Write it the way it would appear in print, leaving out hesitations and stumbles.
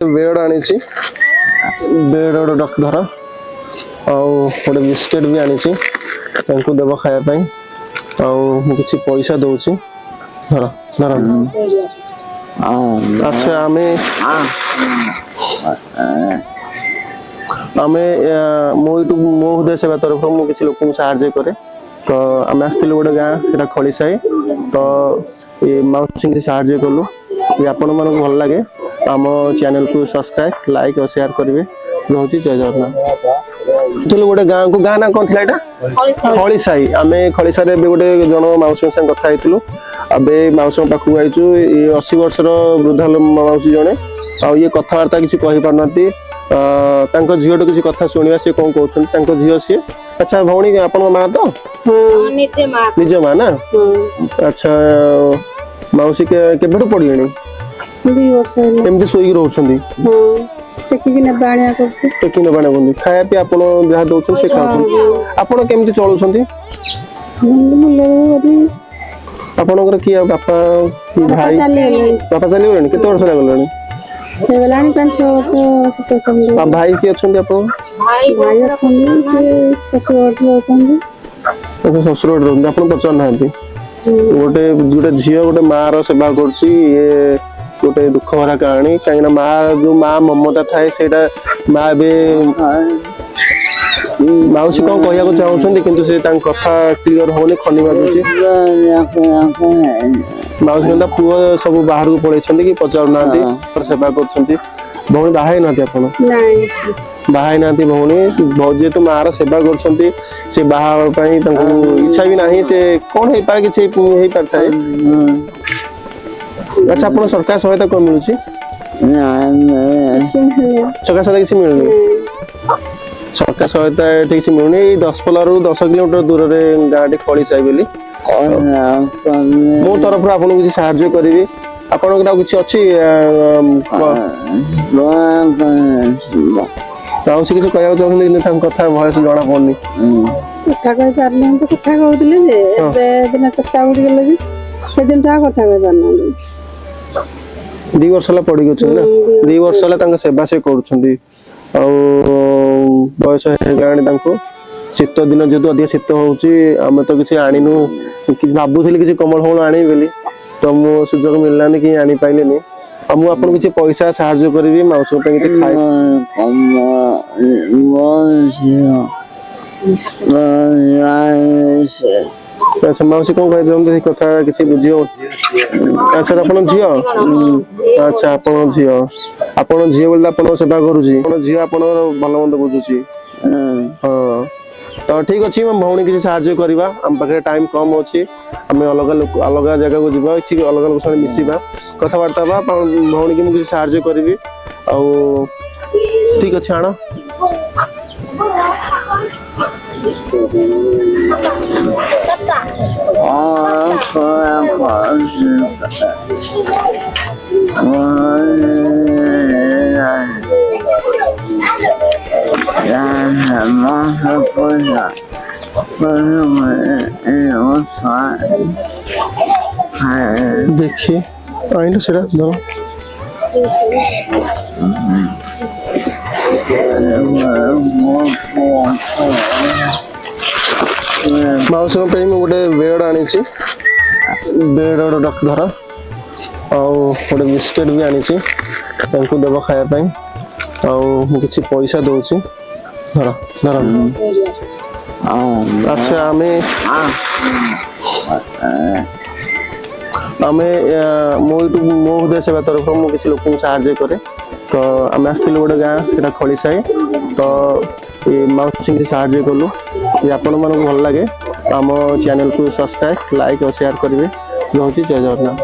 Bed आनी bed गोटे डर गोटे बिस्किट भी आनी देव खायापी किसी पैसा दौची धर धर। अच्छा मो हृदय सेवा तरफ मुझे लोक साहाଯ୍य करे तो आम आसलु गोटे गाँ से खड़ी साई तो ये मौसी से साहाଯ୍य कलु आपण मन भल लगे आम चैनल को सब्सक्राइब लाइक और शेयर करेंगे रोचे जय जगन्नाथ। चलो गोटे गाँ को गाँ ना कौन थी खड़ी साई आम खड़ी साई गोटे जन मौसी संग कथा अबे मौसी पाखक आईचु 80 वर्षर वृद्धा मौसी जड़े ये कथबार्ता किसी कही पारना झील किसी कथा शुणा सी कौन कहते झील सी। अच्छा भौणी आपण माँ तो निज माँ ना। अच्छा मौसी के पड़े एमती शोक रोचे खाया पी आप जहाँ दौरान से खाऊ केमती चलुं आपणकर किए बापा भाई बापा चलीगले केते वर्ष लगलानी भाई किए ससुर रोक आप पचार ना गोटे गोटे झी गोटे माँ सेवा कर गोटे दुख भरा कहानी कहीं माँ जो माँ ममता थाए से माँ मौसी कौन कहना चाहते कि कथा क्लीयर होनी खनी बाजूची मौसी कहता पुओ सब बाहर को पड़े कि पचार ना सेवा कर भौणी बाहा ना बाहा ना भौणी जेहेतु माँ सेवा कर इच्छा भी ना से कौन हो पाए कि पार था। अच्छा आप सरकार सहायता कौन मिलूँ सरकार सहायता किसी मिलनी सरकार सहायता ठीक से मिलूनी 10 पल्ला 10 किलोमीटर दूर गाँव खड़ी साई बोली मो तरफ आपको किसी साहाଯ୍य करी आपण किसी अच्छी मौसी किसी कहना चाहते कि कथा भयस जना पड़नी कथा कही पारे तो कथा कहते चेता उड़ी गले से दिन कथा कही पार 2 वर्ष पड़ी ना 2 वर्ष सेवा से कर बयस हो शीत दिन जेहतु अधिक शीत होमें तो किसी आणीनु भावुली किसी कमल फमल आनी बोली तो मो सुजोग मिललानी कि आनी पाइले मुझे किसी पैसा साहाଯ୍य करी मौसी किसी खाए अच्छा मौसी कौन कही कथा किसी बुझी अच्छा आप झी अच्छा आप झी आप झी बोले आप सेवा करुँच झी आप भल मंद बुझुची हाँ तो ठीक अच्छे भौणी किसी साहाଯ୍य करवा आम पाखे टाइम कम अच्छी आम अलग जगह को जीवा किसी अलग लोक साथ मिसवा कथबार्ता हाँ भौणी की मुझे साहाଯ୍य करी ठीक अच्छे आण देखिए आइल से धर मौसी गोटे बेड आनी बेड गोटे धर गोटे बिस्किट भी आनी देव खायापी किसी पैसा दौची धर धर। अच्छा मो हृदय सेवा तरफ मुझे लोक साहाଯ୍य करे तो आम आसलु गोटे गाँ से खड़ी साई तो ये मौसी से साहाଯ୍य कलु आपण मन भल लगे आम चैनल को सब्सक्राइब लाइक और शेयर करेंगे रोचे जय जगन्नाथ।